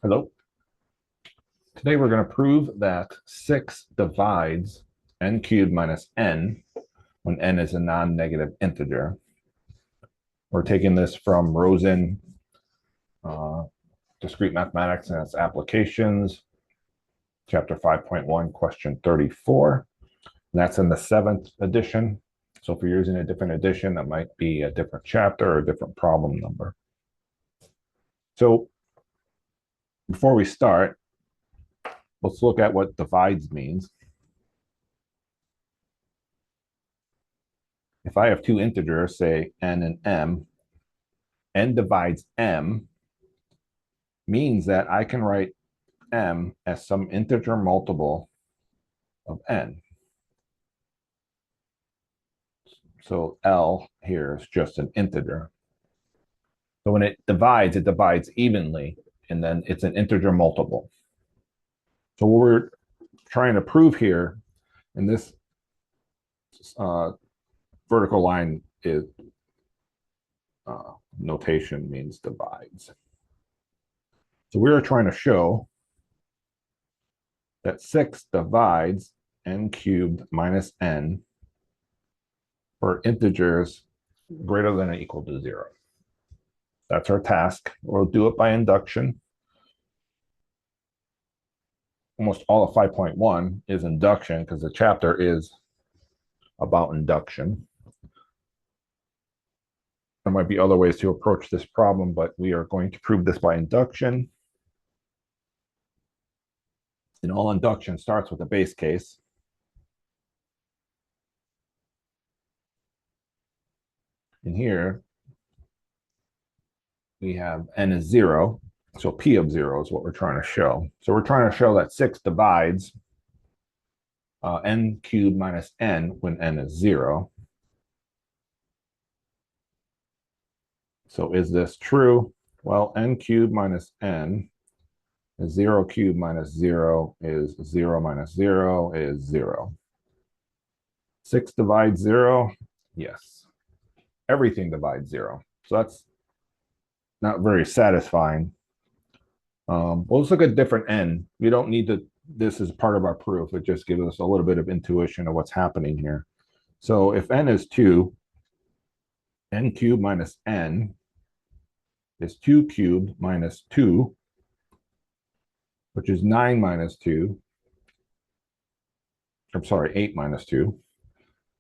Hello. Today we're going to prove that 6 divides n cubed minus n when n is a non-negative integer. We're taking this from Rosen, Discrete Mathematics and its Applications, Chapter 5.1, Question 34. And that's in the 7th edition. So if you're using a different edition, that might be a different chapter or a different problem number. So before we start, let's look at what divides means. If I have two integers, say n and m, n divides m means that I can write m as some integer multiple of n. So L here is just an integer. So when it divides evenly, and then it's an integer multiple. So what we're trying to prove here in this vertical line is notation means divides. So we are trying to show that 6 divides n cubed minus n for integers greater than or equal to 0. That's our task. We'll do it by induction. Almost all of 5.1 is induction because the chapter is about induction. There might be other ways to approach this problem, but we are going to prove this by induction. And all induction starts with a base case. And here we have n is 0. So p of 0 is what we're trying to show. So we're trying to show that 6 divides n cubed minus n when n is 0. So is this true? Well, n cubed minus n is 0 cubed minus 0 is 0 minus 0 is 0. 6 divides 0? Yes. Everything divides 0. So that's not very satisfying. Well, let's look at different n. We don't need to, this is part of our proof. It just gives us a little bit of intuition of what's happening here. So if n is 2, n cubed minus n is 2 cubed minus 2, which is 9 minus 2. I'm sorry, 8 minus 2,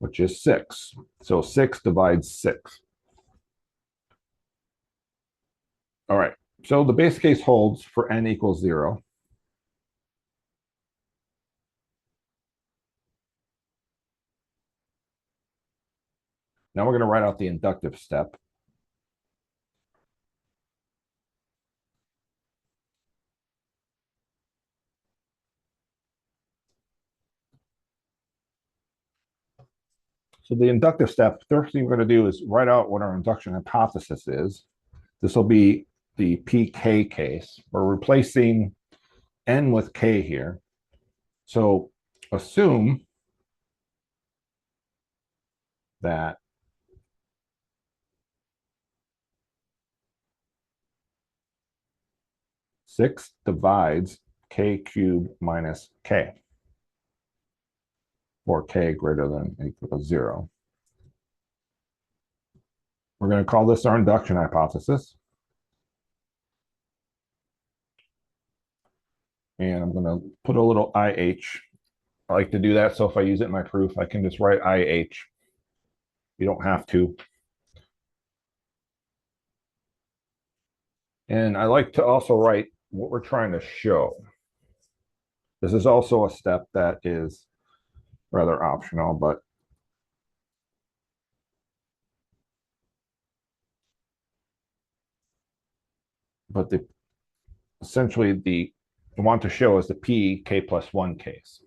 which is 6. So 6 divides 6. All right, so the base case holds for n equals 0. Now we're going to write out the inductive step. So the inductive step, first thing we're going to do is write out what our induction hypothesis is. This will be the pk case. We're replacing n with k here. So assume that six divides k cubed minus k, or k greater than or equal to 0. We're going to call this our induction hypothesis. And I'm going to put a little IH. I like to do that, so if I use it in my proof, I can just write IH. You don't have to. And I like to also write what we're trying to show. This is also a step that is rather optional, but essentially the I want to show is the p k plus 1 case.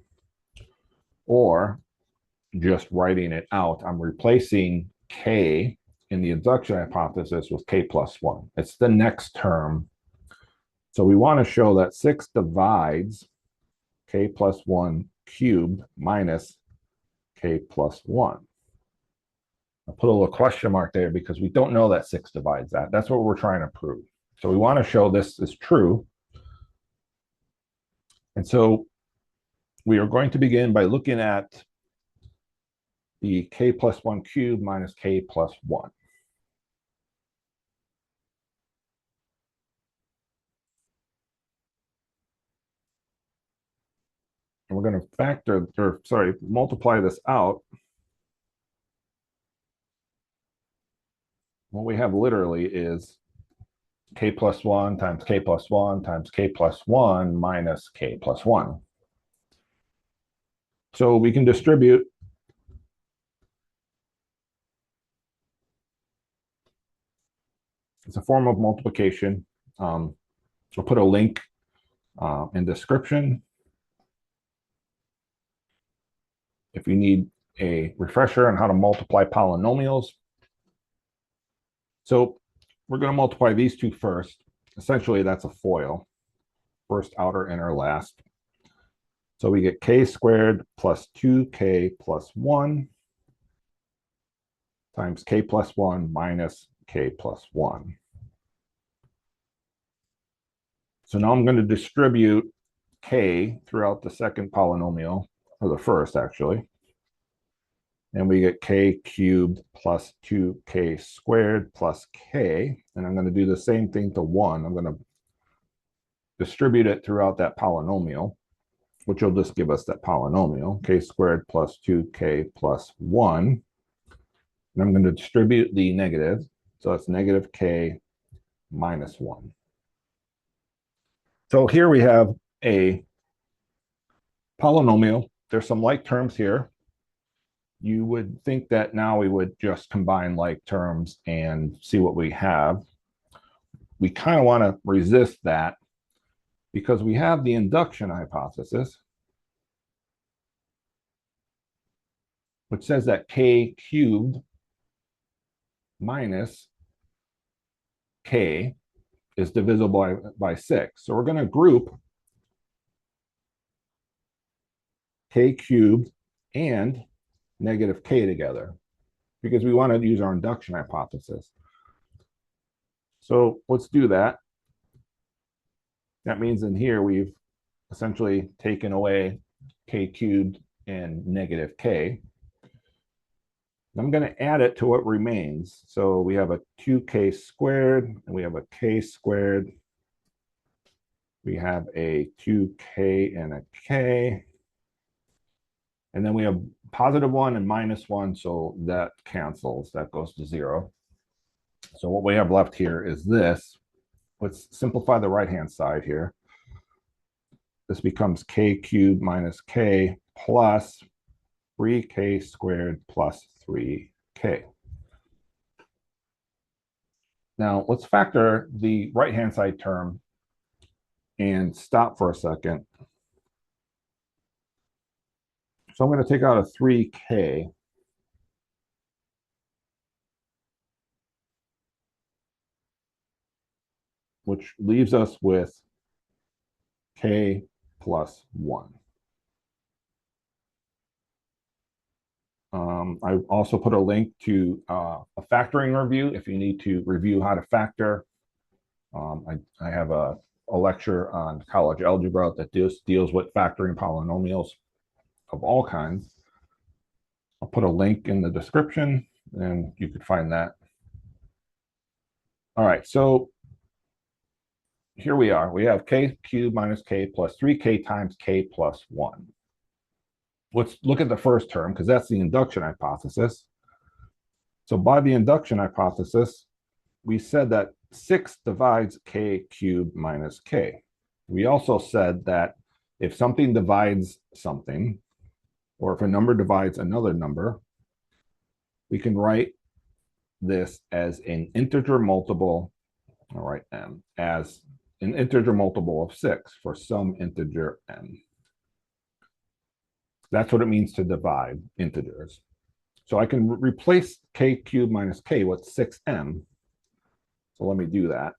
Or just writing it out, I'm replacing k in the induction hypothesis with k plus 1. It's the next term. So we want to show that 6 divides k plus 1 cubed minus k plus 1. I'll put a little question mark there because we don't know that 6 divides that. That's what we're trying to prove. So we want to show this is true. And so we are going to begin by looking at the k plus 1 cubed minus k plus 1. And we're going to multiply this out. What we have literally is k plus 1 times k plus 1 times k plus 1 minus k plus 1. So we can distribute it's a form of multiplication. I'll put a link in description if you need a refresher on how to multiply polynomials. So we're going to multiply these two first. Essentially, that's a FOIL, first, outer, inner, last. So we get k squared plus 2k plus 1 times k plus 1 minus k plus 1. So now I'm going to distribute k throughout the second polynomial, or the first actually. And we get k cubed plus 2k squared plus k. And I'm going to do the same thing to 1. I'm going to distribute it throughout that polynomial, which will just give us that polynomial, k squared plus 2k plus 1. And I'm going to distribute the negative. So it's negative k minus 1. So here we have a polynomial. There's some like terms here. You would think that now we would just combine like terms and see what we have. We kind of want to resist that because we have the induction hypothesis, which says that k cubed minus k is divisible by 6. So we're going to group k cubed and negative k together because we want to use our induction hypothesis. So let's do that. That means in here we've essentially taken away k cubed and negative k. I'm going to add it to what remains. So we have a 2k squared, and we have a k squared. We have a 2k and a k. And then we have positive 1 and minus 1, so that cancels. That goes to 0. So what we have left here is this. Let's simplify the right-hand side here. This becomes k cubed minus k plus 3k squared plus 3k. Now let's factor the right-hand side term and stop for a second. So I'm going to take out a 3k. Which leaves us with k plus 1. I also put a link to a factoring review if you need to review how to factor. I have a lecture on college algebra that deals with factoring polynomials of all kinds. I'll put a link in the description and you could find that. All right, so here we are. We have k cubed minus k plus 3k times k plus 1. Let's look at the first term because that's the induction hypothesis. So by the induction hypothesis, we said that 6 divides k cubed minus k. We also said that if something divides something, or if a number divides another number, we can write this as an integer multiple, all right, m, as an integer multiple of 6 for some integer m. That's what it means to divide integers. So I can replace k cubed minus k with 6m. So let me do that.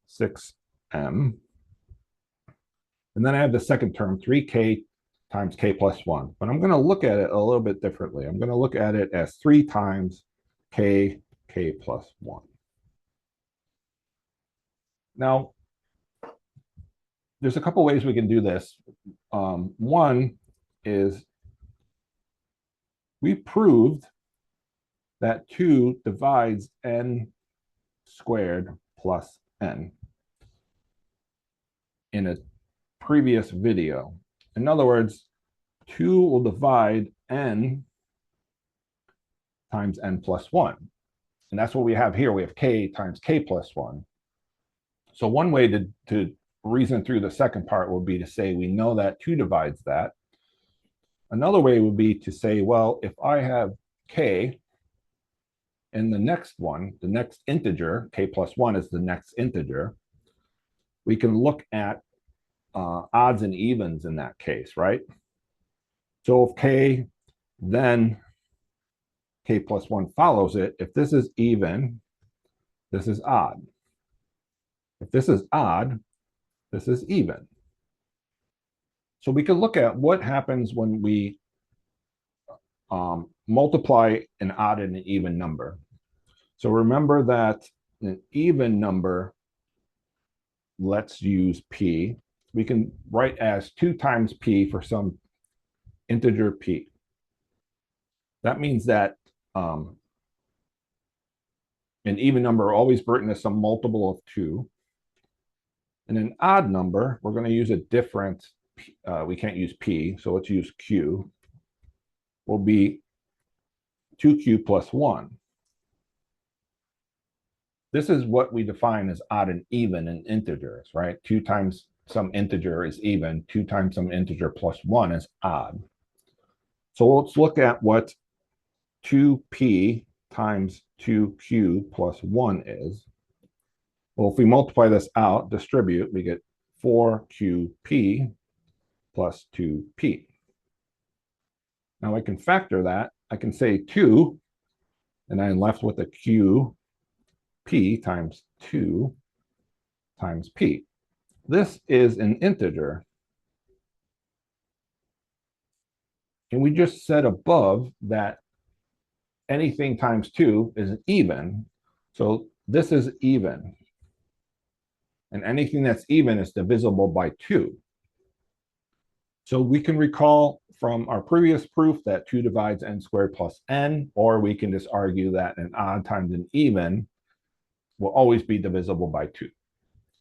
Six m. And then I have the second term, 3k times k plus 1. But I'm going to look at it a little bit differently. I'm going to look at it as 3 times k plus 1. Now, there's a couple ways we can do this. One is we proved that 2 divides n squared plus n in a previous video. In other words, 2 will divide n times n plus 1. And that's what we have here. We have k times k plus 1. So one way to reason through the second part would be to say we know that 2 divides that. Another way would be to say, well, if I have k and the next one, the next integer, k plus 1 is the next integer, we can look at odds and evens in that case, right? So if k, then k plus 1 follows it. If this is even, this is odd. If this is odd, this is even. So we can look at what happens when we multiply an odd and an even number. So remember that an even number, let's use p. We can write as 2 times p for some integer p. That means that an even number always written as some multiple of 2. And an odd number, we're going to use a different, we can't use p, so let's use q, will be 2q plus 1. This is what we define as odd and even in integers, right? 2 times some integer is even, 2 times some integer plus 1 is odd. So let's look at what 2p times 2q plus 1 is. Well, if we multiply this out, distribute, we get 4qp plus 2p. Now I can factor that. I can say 2, and I'm left with a q p times 2 times p. This is an integer. And we just said above that anything times 2 is even. So this is even. And anything that's even is divisible by 2. So we can recall from our previous proof that 2 divides n squared plus n, or we can just argue that an odd times an even will always be divisible by 2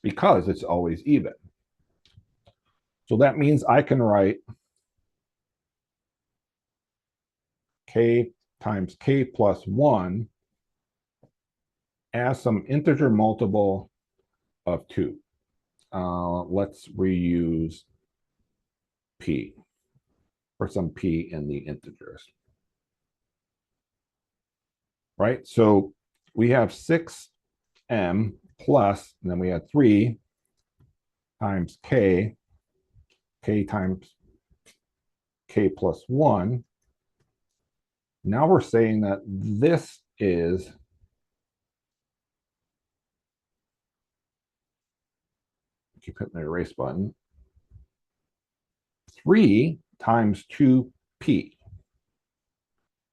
because it's always even. So that means I can write k times k plus 1 as some integer multiple of 2. Let's reuse p for some p in the integers. Right? So we have 6m plus, and then we had 3 times k times k plus 1. Now we're saying that this is keep hitting the erase button, 3 times 2p.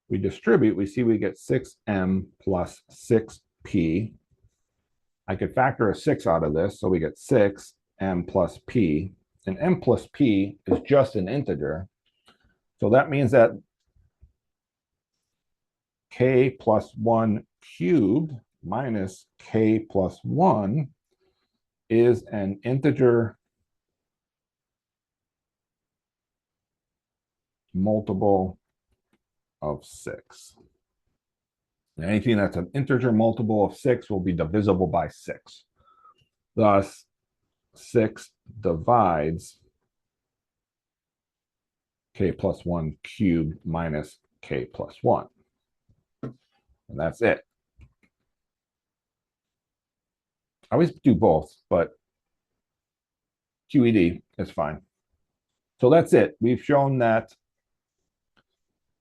We distribute, we see we get 6m plus 6p. I could factor a 6 out of this, so we get 6m plus p. And m plus p is just an integer. So that means that k plus 1 cubed minus k plus 1 is an integer multiple of 6. And anything that's an integer multiple of 6 will be divisible by 6. Thus, 6 divides k plus 1 cubed minus k plus 1. And that's it. I always do both, but QED is fine. So that's it. We've shown that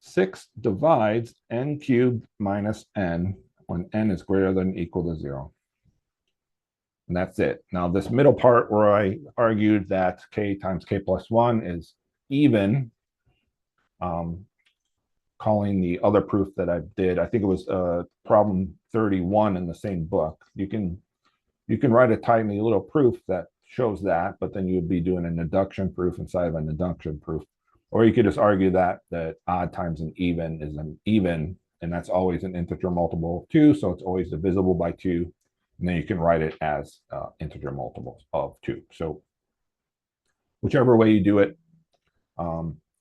6 divides n cubed minus n when n is greater than or equal to 0. And that's it. Now, this middle part where I argued that k times k plus 1 is even, calling the other proof that I did, I think it was problem 31 in the same book. You can You can write a tiny little proof that shows that, but then you'd be doing an induction proof inside of an induction proof. Or you could just argue that odd times an even is an even, and that's always an integer multiple of 2, so it's always divisible by 2. And then you can write it as integer multiples of 2. So whichever way you do it,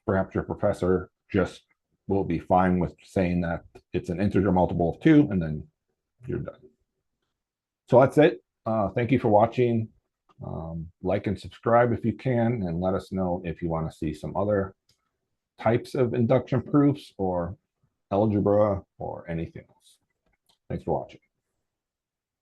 perhaps your professor just will be fine with saying that it's an integer multiple of 2, and then you're done. So that's it. Thank you for watching. Like and subscribe if you can, and let us know if you want to see some other types of induction proofs or algebra or anything else. Thanks for watching.